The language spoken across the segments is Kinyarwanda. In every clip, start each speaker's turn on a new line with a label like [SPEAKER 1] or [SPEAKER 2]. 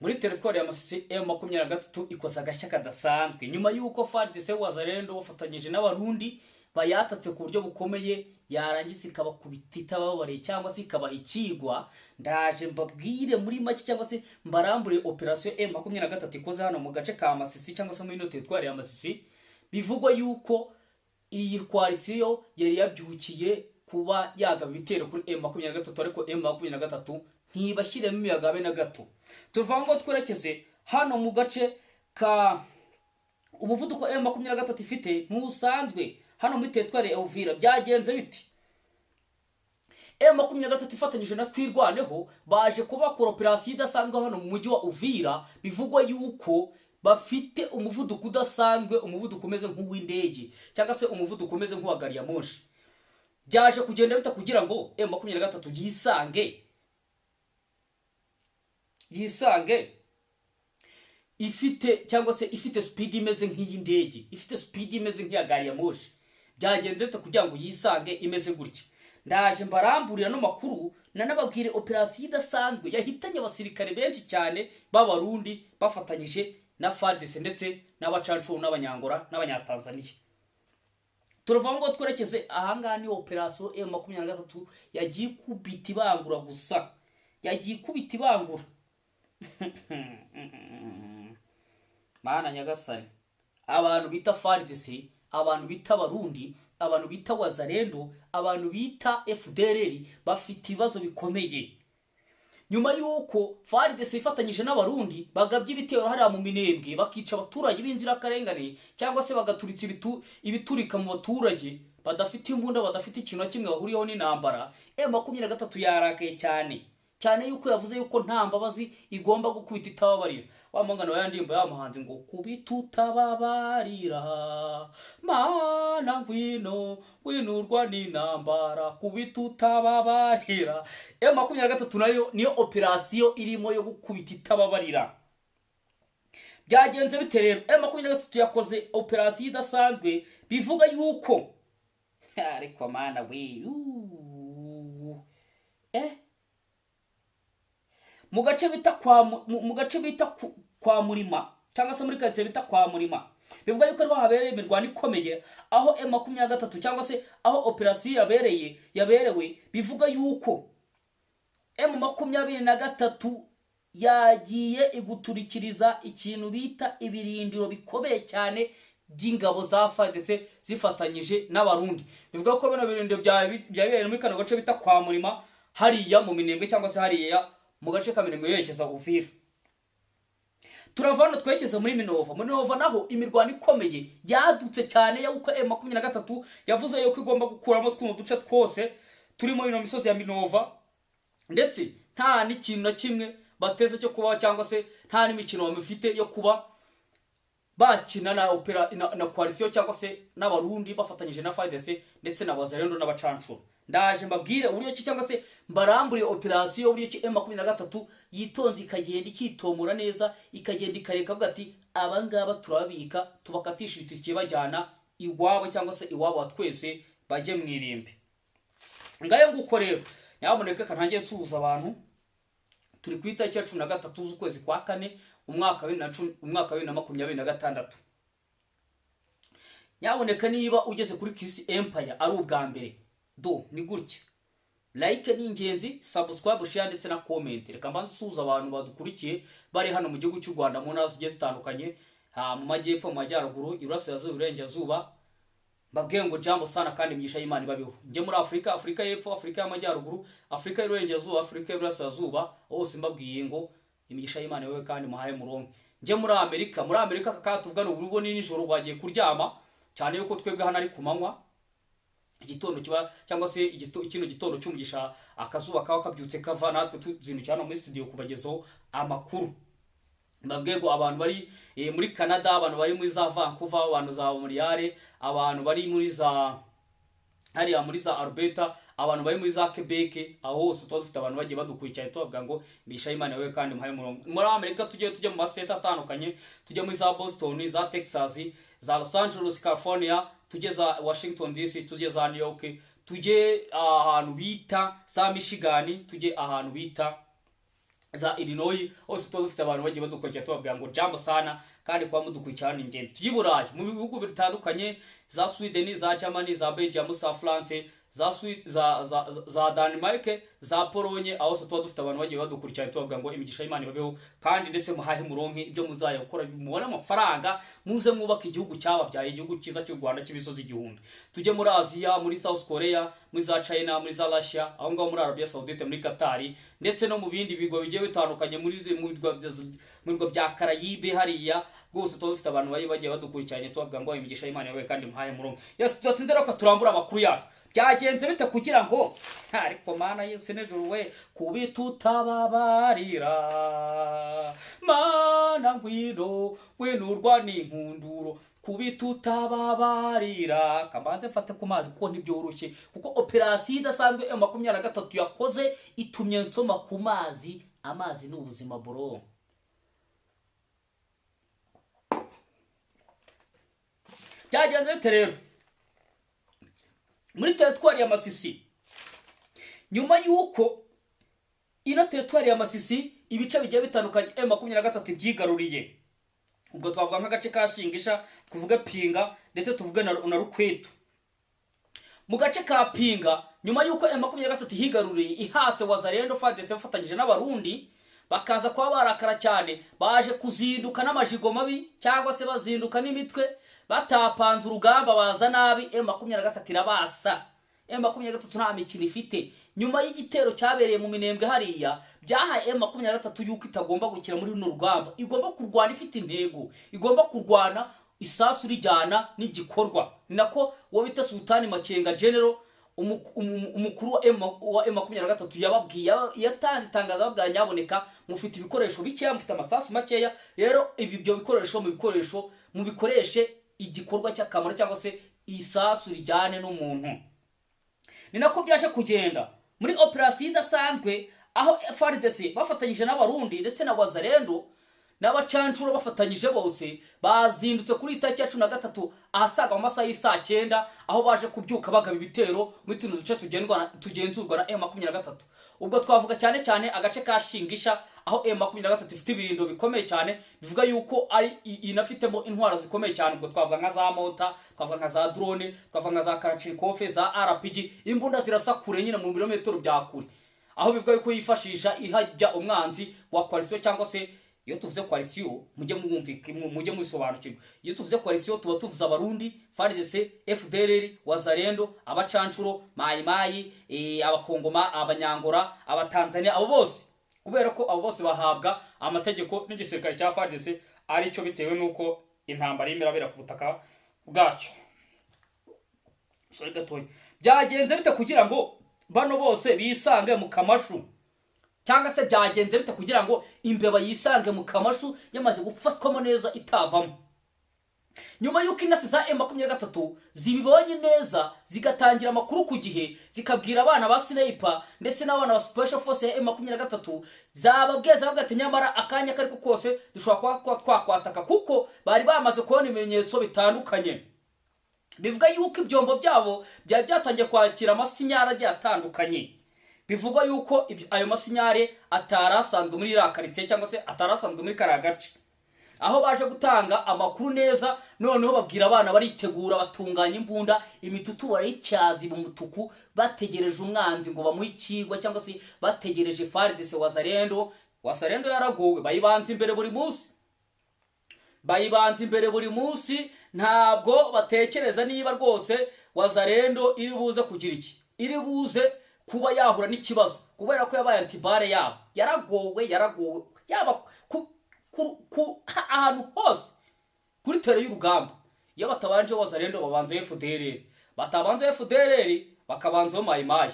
[SPEAKER 1] muri teritwari ya Masisi M23 ikoza agashya kadasanzwe nyuma yuko FARDC wazarendo bafatanyije n'abarundi bayatatse ku buryo bukomeye yarangiza ikabakubita itababarira cyangwa se ikabaha ikigwa. Ndaje mbabwire muri make cyangwa se mbarambure operation M23 ikoze hano mu gace ka Masisi cyangwa se muri no teritwari ya Masisi. Bivugwa yuko iyi coalition yari yabyukiye kuba yagaba ibitero kuri M23 ariko M23 ntibashyiremo imyagabe na gato. Tuvango twerekeze hano mu gace ka umuvuduko M23 ifite ntusanzwe hano muri teritwari ya Uvira. Byagenze biti M23 ifatanyije na twirwaneho baje kubakora operation idasanzwe hano mu mujyi wa Uvira. Bivugwa yuko bafite umuvuduko udasanzwe, umuvuduko umeze nk'uw'indege cyangwa se umuvuduko umeze nk'uwa gari ya moshi. Byaje kugenda bita kugira ngo M23 yisange ifite cyangwa se ifite speed imeze nk'iy'indege, ifite speed imeze nk'iya gari ya moshi. Byagenze bita kugira ngo yisange imeze gutya. Ndaje mbaramburira no makuru nanababwire operation idasanzwe yahitanye abasirikare benshi cyane b'abarundi bafatanyije na FARDC ndetse n'abacancu n'abanyangora n'abanyatanzania. Turavango twerekeze ahangana ni operation M23 yagiye kubita ibangura gusa, yagiye kubita ibangura. Mana nyagasani, abantu bita FARDC, abantu bita Barundi, abantu bita Wazarendo, abantu bita FDLR bafite ibibazo bikomeye. Nyuma yuko FARDC ifatanyije n'abarundi bagabye ibitero hariya mu Minembwe bakica abaturage b'inzira karengane cyangwa se bagaturitsa ibiturika mu baturage badafite imbunda, badafite ikintu kimwe bahuriyeho n'intambara. M23 yarakaye cyane yuko yavuze yuko nta mbabazi igomba gukubita itababarira. Wa mangano yandimba y'amahanzi ngo kubitutababarira mana ngwino winurwa n'intambara kubitutababarira. M23 nayo niyo operation irimo yo gukubita itababarira. Byagenze bite rero? M23 yakoze operation idasanzwe bivuga yuko ariko mana we mu gace bita kwa Murima cyangwa se muri karitsiye bita kwa Murima. Bivuga yuko ariho habereye imirwano ikomeye aho M23 cyangwa se aho operation yaberewe. Bivuga yuko M23 yagiye iguturikiriza ikintu bita ibirindiro bikomeye cyane by'ingabo za FARDC zifatanyije n'abarundi. Bivuga ko bino birindiro byabereye muri kano gace bita kwa Murima hariya mu Minembwe cyangwa se hariya mu gace ka Minembwe yerekeza Uvira. Turavana twekeza muri Minova naho imirwano ikomeye yadutse cyane yuko M23 yavuze yuko igomba gukuramo twuno duce twose turimo ino misozi ya Minova, ndetse nta n'ikintu na kimwe bateze cyo kuba cyangwa se nta n'imikino bamufite yo kuba bakina na coalition cyangwa se n'abarundi bafatanyije na FARDC ndetse na Wazarendo n'abacancu. Ndaje mbabwire uburyo ki cyangwa se mbaramburiye operation uburyo ki M23 yitonze ikagenda ikitomura neza, ikagenda ikareka avuga ati abangaba turabika tubakatisha itike bajyana iwabo cyangwa se iwabo wa twese baje mwirimbe. Ngaye nguko rero nyamuneka kantangiye nsuhuza abantu. Turi ku itariki ya 13 z'ukwezi kwa 4 umwaka wa 2026. Nyaboneka niba ugeze kuri Kiss Empire ari ubwa mbere ni gutya, like ni ingenzi, subscribe, share ndetse na comment. Reka mbanze suza abantu badukurikiye bari hano mu gihugu cy'u Rwanda mu ntara zigiye zitandukanye, mu majyepfo, mu majyaruguru, iburasirazuba, iburengerazuba. Mbabwiye ngo jambo sana kandi mwisha Imana ibabeho. Nje muri Afrika y'epfo, Afrika y'amajyaruguru, Afrika y'uburengerazuba, Afrika y'uburasirazuba, hose mbabwiye ngo imisha Imana ibabeho kandi muhaye muronke. Nje muri Amerika kakatuvugana urugo n'ijoro bagiye kuryama cyane yuko twebwe hano ari kumanywa. Igitondo kiba cyangwa se ikino gitondo cy'umugisha akazuba kawa kabyutse kava natwe tuzindukira hano muri studio kubagezaho amakuru. Mbabwego abantu bari muri Canada, abantu bari muri za Vancouver, abantu za Montreal, abantu bari muri za hariya muri za Alberta, abantu bari muri za Quebec, aho hose dufite abantu bagiye badukurikiye tubavuga ngo bisha Imana wewe kandi muhaye murongo. Muri Amerika tujye mu state atandukanye, tujye muri za Boston, za Texas, za Los Angeles, California, tujye za Washington DC, tujye za New York, tujye ahantu bita za Michigan, tujye ahantu bita za Illinois hose tuba dufite abantu bagiye badukurikira tubabwira ngo jambo sana kandi kwa mudukurikira ni ingenzi. Tujye i Burayi mu bihugu bitandukanye za Sweden, za Germany, za Belgium, za France, za Denmark, za Polonye, aho se tuba dufite abantu bagiye badukurikira tubabwira ngo imigisha y'Imana ibabeho kandi ndetse muhahe muronke ibyo muzaya gukora mubone amafaranga muze mwubaka igihugu cyababyaye, igihugu cyiza cy'u Rwanda cy'ibisozi igihumbi. Tujye muri Aziya, muri South Korea, muri za China, muri za Russia, aho ngaho muri Arabia Saudite, muri Qatar ndetse no mu bindi bigo bigiye bitandukanye muri bigo bya Karayibe hariya rwose tuba dufite abantu bagiye badukurikiranye tubabwira ngo imigisha y'Imana ibabeho kandi muhahe muronke. Yes, tutatsinze rero turambura amakuru yacu. Byagenze bite kugira ngo ariko mana yese n'ijuru we Kubitutababarira mana ngwino wenurwa n'inkunduro Kubitutababarira. Kambanze mfate ku mazi kuko ntibyoroshye, kuko operasiyo idasanzwe M23 yakoze itumye nsoma ku mazi. Amazi ni ubuzima bro. Byagenze bite rero muri teritwari ya Masisi? Nyuma yuko ino teritwari ya Masisi ibice bigiye bitandukanye M23 byigaruriye, ubwo twavuga nk'agace ka Shingisha, tuvuge Pinga ndetse tuvuge na Rukweto. Mu gace ka Pinga nyuma yuko M23 higaruriye ihatse Wazalendo FARDC bafatanyije n'abarundi bakaza kwa barakara cyane, baje kuzinduka n'amajigo mabi cyangwa se bazinduka n'imitwe batapanze urugamba baza nabi. M23 irabasa. M23 nta mikino ifite. Nyuma y'igitero cyabereye mu Minembwe hariya byaha M23 yuko itagomba gukira muri runo rugamba, igomba kurwana ifite intego, igomba kurwana isasu rijyana n'igikorwa. Ni nako wo bita Sultani Makenga General umukuru wa M23 yababwiye, yatanze itangazo ababwira nyaboneka mufite ibikoresho bikeya, mufite amasasu makeya, rero ibyo bikoresho mu bikoreshe igikorwa cy'akamaro cyangwa se isasu rijyane n'umuntu. Ni nako byaje kugenda muri operasiyo idasanzwe, aho FARDC bafatanyije n'abarundi ndetse na Wazalendo n'abacancuro bafatanyije bose bazindutse kuri itariki ya 13 ahasaga mu masaha y'isa 9, aho baje kubyuka bagaba ibitero muri tuno duce tugenzurwa na M23. Ubwo twavuga cyane cyane agace ka Shingisha, aho M23 ifite ibirindo bikomeye cyane, bivuga yuko ari inafitemo intwaro zikomeye cyane. Ubwo twavuga nka za mota, twavuga nka za drone, twavuga nka za Kalashnikov, za RPG, imbunda zirasa kure nyine mu birometero bya kure, aho bivuga yuko yifashisha ihajya umwanzi wa coalition cyangwa se iyo tuvuze coalition mujye mubisobanukirwa. Iyo tuvuze coalition tuba tuvuze abarundi, FARDC, FDLR, Wazalendo, abacancuro, mayimayi, abakongoma, abanyangora, abatanzania, abo bose, kubera ko abo bose bahabwa amategeko n'igisirikare cya FARDC, ari cyo bitewe nuko intambara y'Imirabera ku butaka bwacyo. Byagenze bite kugira ngo bano bose bisange mu kamashu, cyangwa se byagenze bite kugira ngo imbeba yisange mu kamashu yamaze gufatwamo neza itavamo? Nyuma yuko inasi za M23 zibibonye neza zigatangira amakuru ku gihe, zikabwira abana ba sniper ndetse n'abana ba special force ya M23, zababweza bagati nyamara akanya kariko kose dushobora kwa twakwataka, kuko bari bamaze kubona ibimenyetso bitandukanye bivuga yuko ibyombo byabo byatangiye kwakira amasinyara agiye atandukanye. Bivugwa yuko ayo masinyare atarasanzwe muri rakaritsiye cyangwa se atarasanzwe muri karagace, aho baje gutanga amakuru neza. Noneho babwira abana baritegura, batunganya imbunda, imitutu barayicyazi mu mutuku, bategereje umwanzi ngo bamuhe ikigwa, cyangwa se bategereje FARDC. Wazalendo yaragowe, bayibanza imbere buri munsi, ntabwo batekereza niba rwose Wazalendo iri buze kugira iki, iri buze kuba yahura n'ikibazo, kubera ko yabaye antibare yabo. Yaragowe yaba ahantu hose kuri tere y'urugamba. Iyo batabanje Wazalendo babanza FDLR, batabanza FDLR bakabanza mayimayi.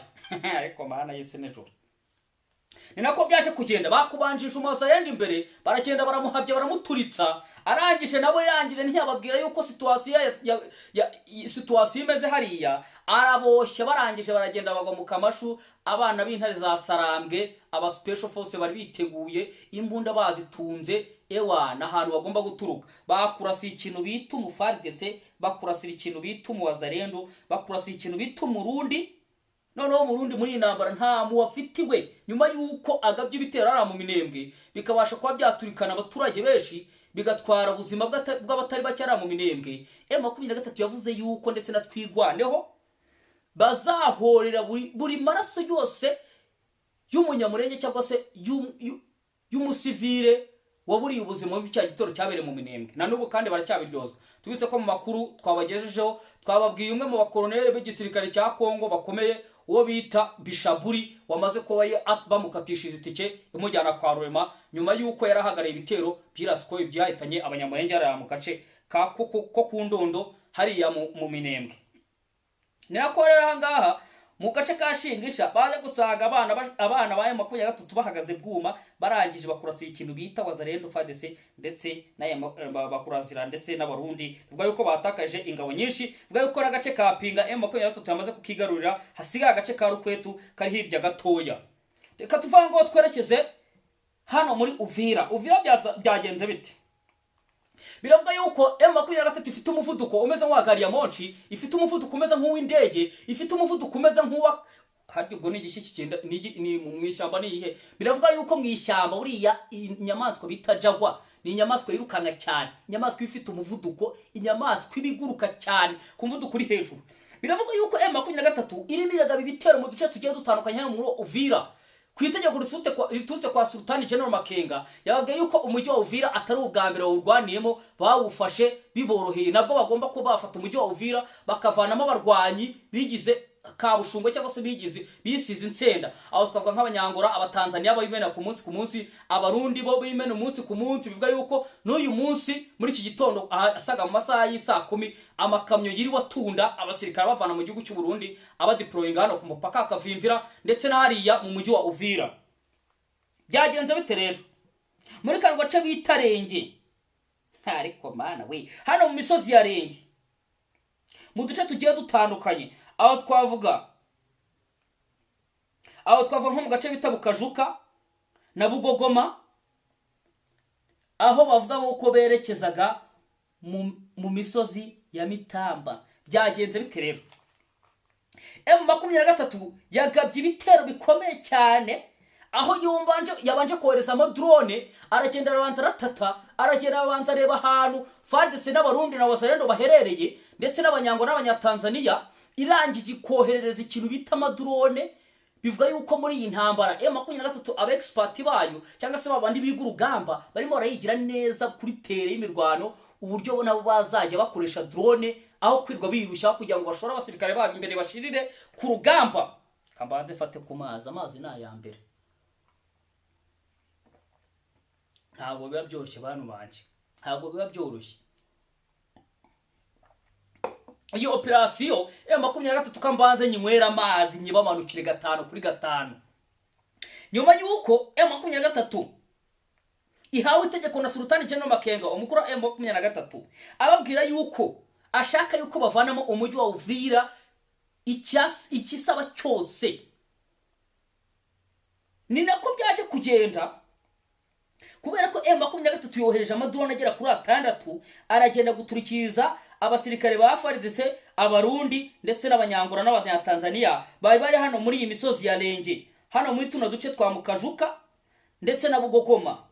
[SPEAKER 1] Ariko mana yese n'ijoro. Ni nako byaje kugenda, bakubanjije Wazalendo imbere, baragenda baramuhabye, baramuturitsa, arangije nabo yangire ntiyababwira yuko situation imeze hariya, araboshye. Barangije baragenda bagwa mu kamashu, abana b'intare za Sarambwe, aba special force bari biteguye, imbunda bazitunze, ewana ahantu bagomba guturuka. Bakurasa ikintu bita FARDC, bakurasira ikintu bita Wazalendo, bakurasira ikintu bita Murundi, noneho mu Burundi muri intambara nta muwafitiwe nyuma yuko agabye ibitero ara mu Minembwe bikabasha kuba byaturikana abaturage benshi bigatwara ubuzima bw'abatari bake ara mu Minembwe. M23 yavuze yuko ndetse na twirwaneho bazahorera buri maraso yose y'umunyamurenge cyangwa se y'umusivile waburiye ubuzima mu cya gitoro cyabereye mu Minembwe. Na n'ubu kandi baracyabiryozwa. Tubitse ko mu makuru twabagejejeho twababwiye umwe mu bakoloneli b'igisirikare cya Kongo bakomeye uwo bita Bishaburi wamaze kuba bamukatishije itike imujyana kwa Rwema nyuma yuko yarahagariye ibitero byirasiko ibyahitanye abanyamurenge ara mu gace ko ku Ndondo hariya mu Minembwe. Nirakorera ngaha mu gace kashingisha baje gusanga abana ba M23 bahagaze bwuma barangije bakurasiye ikintu bita wazarendo FARDC ndetse bakurazira ndetse n'abarundi vuga yuko batakaje ingabo nyinshi vuga yuko agace ka Pinga M23 yamaze kukigarurira hasigaye agace ka Rukwetu kari hirya gatoya. Reka tuvango twerekeze hano muri Uvira byagenze bite. Biravuga yuko M23 ifite umuvuduko umeze nk'uwagari ya monchi, ifite umuvuduko umeze nk'uw'indege, ifite umuvuduko umeze nk'uwa haryo ubwo n'igishyi kigenda ni mu ishyamba nihe. Biravuga yuko mu ishyamba buriya inyamaswa bita jagwa ni inyamaswa yirukanga cyane, inyamaswa ifite umuvuduko, inyamaswa ibiguruka cyane ku muvuduko uri hejuru. Biravuga yuko M23 irimo iragaba ibitero mu duce tugiye dutandukanye hano muri Uvira. Kwitegeko ritutse kwa Sultani General Makenga yababwiye yuko umujyi wa Uvira atari ubwambere urwaniyemo bawufashe biboroheye nabwo bagomba kuba bafata umujyi wa Uvira bakavanamo abarwanyi bigize kabushungwe cyangwa se bisize insenda. Aho twavuga nk'abanyangora abatanzania bayimena ku munsi abarundi bo bimena umunsi ku munsi. Bivuga yuko n'uyu munsi muri iki gitondo asaga mu masaha y'isa 10 amakamyo yiri watunda abasirikare bavana mu gihugu cy'u Burundi abadeployinga hano ku mupaka akavimvira ndetse n'ahariya mu mujyi wa Uvira. Byagenze bite rero muri kano gace bitarenge ariko mana we hano mu misozi ya Renge mu duce tugiye dutandukanye aho twavuga nko mu gace bita Bukajuka na Bugogoma aho bavuga uko berekezaga mu misozi ya Mitamba. Byagenze bite rero M23 yagabye ibitero bikomeye cyane aho yabanje kohereza drone aragenda arabanza ratata aragenda abanza reba ahantu FARDC n'abarundi na wazarendo baherereye ndetse n'abanyango n'abanyatanzania irangije koherereza ikintu bita drone. Bivuga yuko muri iyi ntambara M23 aba expert bayo cyangwa se babandi biga urugamba barimo barayigira neza kuri tere y'imirwano uburyo bona bazajya bakoresha drone aho kwirwa birushya kugira ngo bashora abasirikare babo imbere bashirire ku rugamba. Kambanze fate ku amazi na ya mbere ntabwo biba byoroshye bantu banje, ntabwo biba byoroshye iyo operation M23 tukambanze nyinywera amazi nyibamanukire 5 kuri 5 nyuma yuko M23 ihawe itegeko na Sultani General Makenga umukuru M23 ababwira yuko ashaka yuko bavanamo umujyi wa Uvira ikisaba cyose. Ni nako byaje kugenda kubera ko M23 yohereje amadrone agera kuri 6 aragenda guturikiza abasirikare ba FARDC abarundi ndetse n'abanyangora n'abanyatanzania bari hano muri iyi misozi ya Renge hano muri tuno duce twa Mukajuka ndetse na Bugogoma.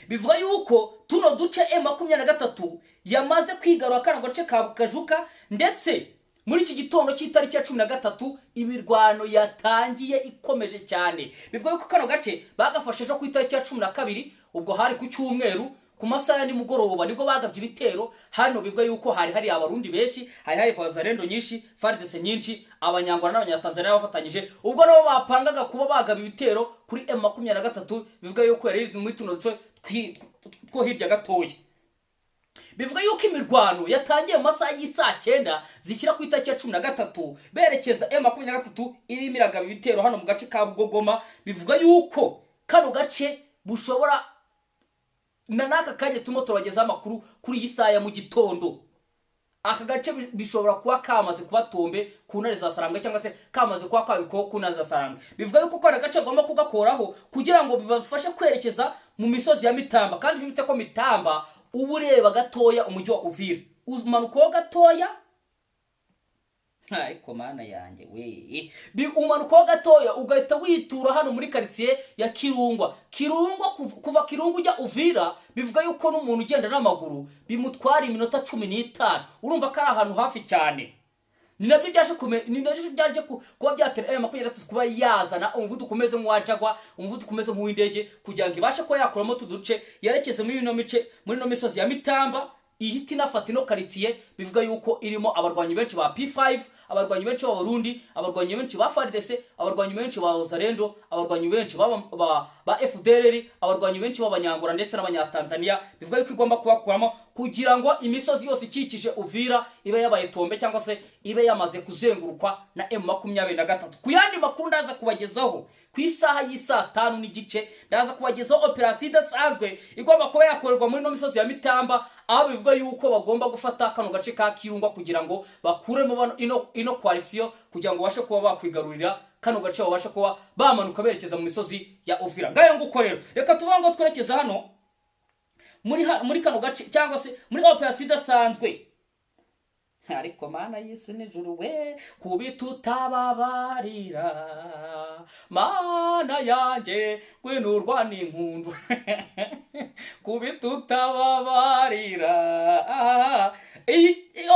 [SPEAKER 1] Bivuga yuko tuno duce M23 yamaze kwigarura kana gace ka Bukajuka ndetse muri iki gitondo cy'itariki ya 13 imirwano yatangiye ikomeje cyane. Bivuga yuko kano gace bagafashe ejo ku itariki ya 12 ubwo hari ku cyumweru ku masaha ni mugoroba nibwo bagabye ibitero hano. Bivuga yuko hari abarundi benshi, hari wazarendo nyinshi, FARDC nyinshi, abanyangwa n'abanyatanzania bafatanyije ubwo nabo bapangaga kuba bagaba ibitero kuri M23. Bivuga yuko yari muri tuno duce two hirya gatoya. Bivuga yuko imirwano yatangiye mu masaha y'isa 9 zishyira ku itariki ya 13 berekeza M23 irimo iragaba ibitero hano mu gace ka Bugogoma. Bivuga yuko kano gace bushobora naka kanye tumo turageza amakuru kuri iyi saa ya mu gitondo aka gace bishobora kuba kamaze kuba tombe ku ntare za Sarambwe cyangwa se kamaze kuba kwabiko ku ntare za Sarambwe. Bivuga yuko kano gace agomba kugakoraho kugira ngo bibafashe kwerekeza mu misozi ya Mitamba kandi bifite ko Mitamba ubureba gatoya umujyi wa Uvira umanuko gatoya ariko mana yanjye we umanuka gatoya ugahita witura hano muri quartier ya Kirungwa kuva Kirungwa ujya Uvira bivuga yuko n'umuntu ugenda n'amaguru bimutwara iminota 15 urumva ko ari ahantu hafi cyane. Ni nabyo byaje kuba byatera makumyabiri kuba yazana umuvuduko umeze nk'uwajagwa, umuvuduko umeze nk'uw'indege kugira ngo ibashe ko yakuramo tuduce yerekeze muri no misozi ya Mitamba ihita inafata ino quartier bivuga yuko irimo abarwanyi benshi ba P5, abarwanyi benshi b'Abarundi, abarwanyi benshi ba FARDC, abarwanyi benshi ba Zarendo, abarwanyi benshi ba FDLR, abarwanyi benshi b'Abanyangora ndetse n'Abanyatanzania bivuga yuko igomba kubakuramo kugira ngo imisozi yose ikikije Uvira ibe yabaye tombe cyangwa se ibe yamaze kuzengurukwa na M23. Kuyandi makuru ndaza kubagezaho ku isaha y'isa 5 n'igice ndaza kubagezaho operation idasanzwe igomba kuba yakorerwa muri no misozi ya Mitamba aho bivuga yuko bagomba gufata kano gace ka Kirungwa kugira ngo bakuremo ino coalition kugira ngo bashe kuba bakwigarurira kano gace babashe kuba bamanuka berekeza mu misozi ya Uvira. Ngayo ngukorero reka tuvango twerekeza hano muri kano gace cyangwa se muri operation idasanzwe. Ariko mana y'isi n'ijuru we Kubitutababarira mana yanjye gwinurwa n'inkundu Kubitutababarira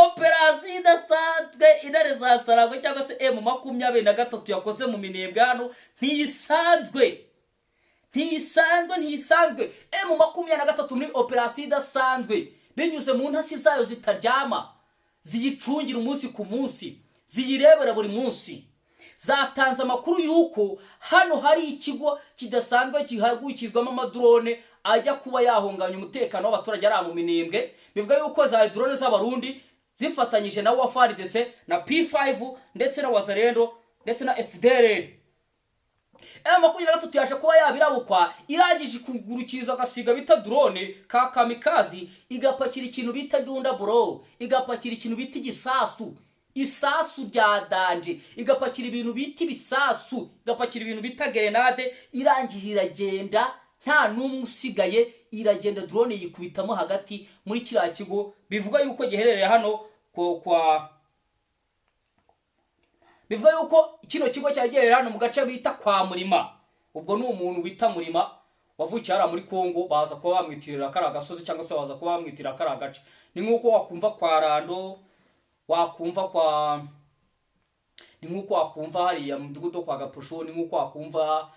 [SPEAKER 1] operation idasanzwe intare za Saragwe cyangwa se M23 yakoze mu minembwe hano ntisanzwe M23 muri operation idasanzwe binyuze mu ntasi zayo zitaryama ziyicungira umunsi ku munsi ziyirebera buri munsi zatanze amakuru yuko hano hari ikigo kidasanzwe kihagukizwamo amadrone ajya kuba yahunganya umutekano w'abaturage ari mu minembwe bivuga yuko za drone z'Abarundi zifatanyije na FARDC na P5 ndetse na Wazalendo ndetse na FDLR. M23 yaje kuba yabirabukwa irangije kugurukiriza agasiga bita drone ka kamikazi igapakira ikintu bita dunda bro, igapakira ikintu bita isasu rya danje, igapakira ibintu bita ibisasu, igapakira ibintu bita grenade, irangije iragenda nta numwe usigaye, iragenda drone yikubitamo hagati muri kiriya kigo bivuga yuko giherereye hano bivuga yuko kino kigo cyagerera hano mu gace bita kwa Murima. Ubwo ni umuntu bita Murima wavukiye ara muri Kongo baza kuba bamwitirira kara gasozi cyangwa se baza kuba bamwitirira kara gace. Ni nkuko wakumva kwa Rando, ni nkuko wakumva hariya mu mudugudu kwa Gaposho, ni nkuko wakumva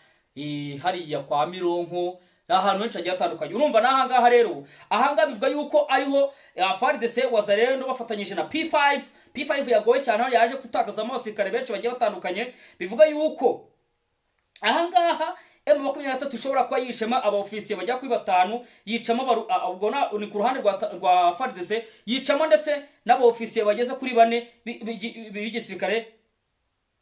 [SPEAKER 1] hariya kwa Mironko, ahantu henshi agiye atandukanye. Urumva nahangaha rero ahanga bivuga yuko ariho FARDC Wazalendo bafatanyije na P5 yagoye cyane yaje kutakaza abasirikare benshi bagiye batandukanye bivuga yuko ahangaha M23 ishobora kuba yishema abaofisiye bajya kuri 5 yicamo ubwo ni ku ruhande rwa FARDC yicamo ndetse n'abaofisiye bageze kuri 4 b'igisirikare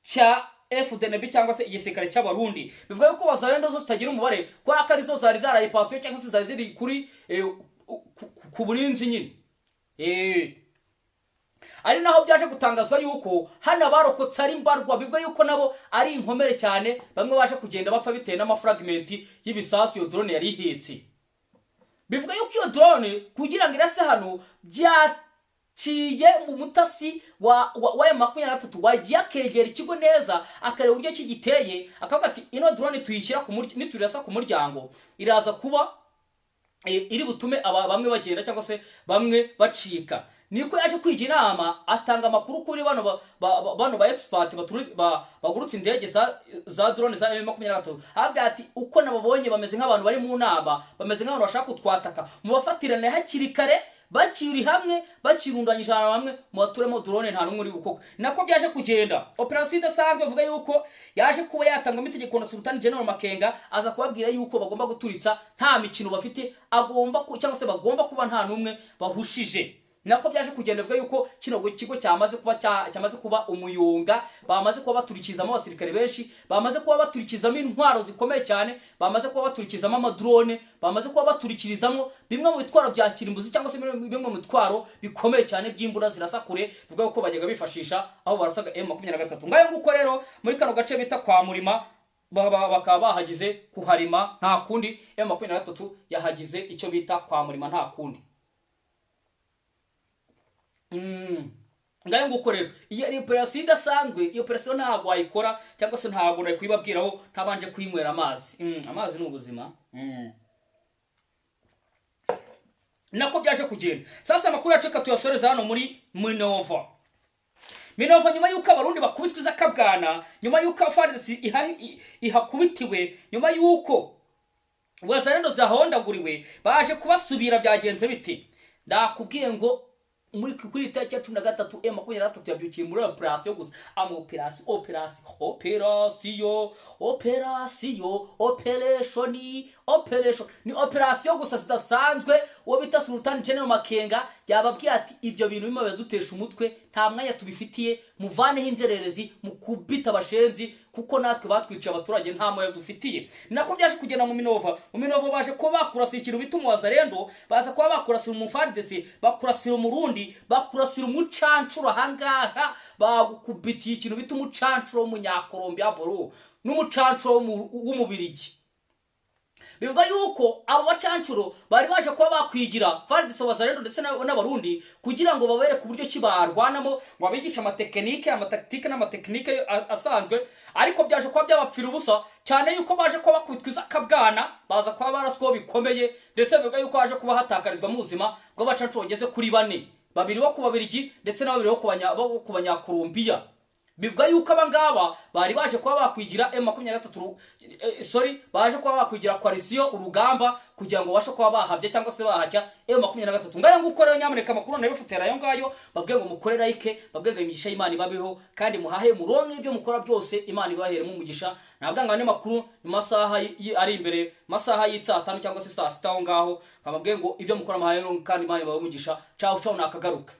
[SPEAKER 1] cya FDNB cyangwa se igisirikare cy'Abarundi bivuga yuko Wazalendo zo zitagira umubare kwa akarizo zari zarayipatuye cyangwa se zari ziri kuri ku burinzi nyine ari naho byaje gutangazwa yuko hana barokotse ari mbarwa bivuga yuko nabo ari inkomere cyane bamwe baje kugenda bapfa bitewe n'amafragment y'ibisasu yo drone yari ihetse bivuga yuko iyo drone kugira ngo irase hano byaciye mu mutasi wa M23 wagiye akegera ikigo neza akareba uburyo kigiteye akavuga ati ino drone tuyishyira niturasa ku muryango iraza kuba iri butume bamwe bagenda cyangwa se bamwe bacika. Niko yaje kwigira inama atanga amakuru kuri bano ba expert bagurutse indege za drone za M23 habwa ati uko nababonye bameze nk'abantu bari mu nama, bameze nk'abantu bashaka kutwataka mu bafatirane hakiri kare bakiri hamwe bakirundanyije ahantu hamwe mu baturemo drone nta numwe uri bukoko. Nako byaje kugenda operation idasanzwe bivuga yuko yaje kuba yatanga imitegeko na Sultan General Makenga aza kubabwira yuko bagomba guturitsa nta mikino bafite agomba cyangwa se bagomba kuba nta numwe bahushije. Nako byaje kugenda bivuga yuko kino kigo cyamaze kuba umuyonga, bamaze kuba baturikizamo abasirikare benshi, bamaze kuba baturikizamo intwaro zikomeye cyane, bamaze kuba baturikizamo amadrone, bamaze kuba baturikirizamo bimwe mu bitwaro bya kirimbuzi cyangwa se bimwe mu bitwaro bikomeye cyane by'imbura zirasakure bivuga yuko bajyaga bifashisha aho barasaga M23. Ngayo nguko rero muri kano gace bita kwa Murima bakaba bahagize kuharima nta kundi, M23 yahagize icyo bita kwa Murima nta kundi. ngayo nguko rero iyo ari operation idasanzwe, iyo operation ntabwo wayikora cyangwa se ntabwo nayo kwibabwiraho ntabanje kwinywera amazi. Amazi ni ubuzima. Nako byaje kugenda. Sasa amakuru yacu tuyasoreza hano muri Minova. Nyuma yuko abarundi bakubiswe zakabwana, nyuma yuko FARDC ihakubitiwe, nyuma yuko wazarendo zahondaguriwe, baje kubasubira byagenze biti. Ndakubwiye ngo muri kuri tariki ya 13 M23 yabyukiye muri operation gusa. Operation ni operation gusa zidasanzwe. Uwo bita Sultan General Makenga yababwiye ati ibyo bintu bimwe badutesha umutwe, nta mwanya tubifitiye, muvaneho inzererezi, mukubita abashenzi, kuko natwe batwica abaturage nta moyo dufitiye. Nako byaje kugenda mu Minova. Mu Minova baje ko bakurasira ikintu bita umwazarendo, baza kuba bakurasira mu FARDC, bakurasira umurundi, bakurasira umucancuro hangaha, bagukubitiye ikintu bita umucancuro w'umunyakolombia boro n'umucancuro w'umubirigi. Bivuga yuko abo bacancuro bari baje kuba bakwigira FARDC wazarendo ndetse n'abarundi kugira ngo babereke uburyo kibarwanamo, ngo abigisha amatekinike, amataktike n'amatekinike asanzwe, ariko byaje kuba byabapfira ubusa cyane yuko baje kuba bakubitwiza kabwana, baza kuba baraswo bikomeye, ndetse bivuga yuko baje kuba hatakarizwa mu buzima bw'abacancuro bageze kuri 4, babiri bo kubabirigi ndetse n'ababiri bo kubanyakolombia. Bivuga yuko abangaba bari baje kuba bakwigira M23 baje kuba bakwigira coalition urugamba kugira ngo bashe kuba bahavye cyangwa se bahajya M23. Ngayo nguko rero nyamuneka makuru nabifutera yo ngayo, babwe ngo mukore like, babwe ngo imigisha y'Imana ibabeho kandi muhahe muronke ibyo mukora byose, Imana ibahere mu mugisha. Nabwanga ne makuru ni masaha ari imbere, masaha y'itsa 5 cyangwa se saa 6 ngaho, babwe ngo ibyo mukora muhahe kandi Imana ibahe umugisha. Ciao nakagaruka.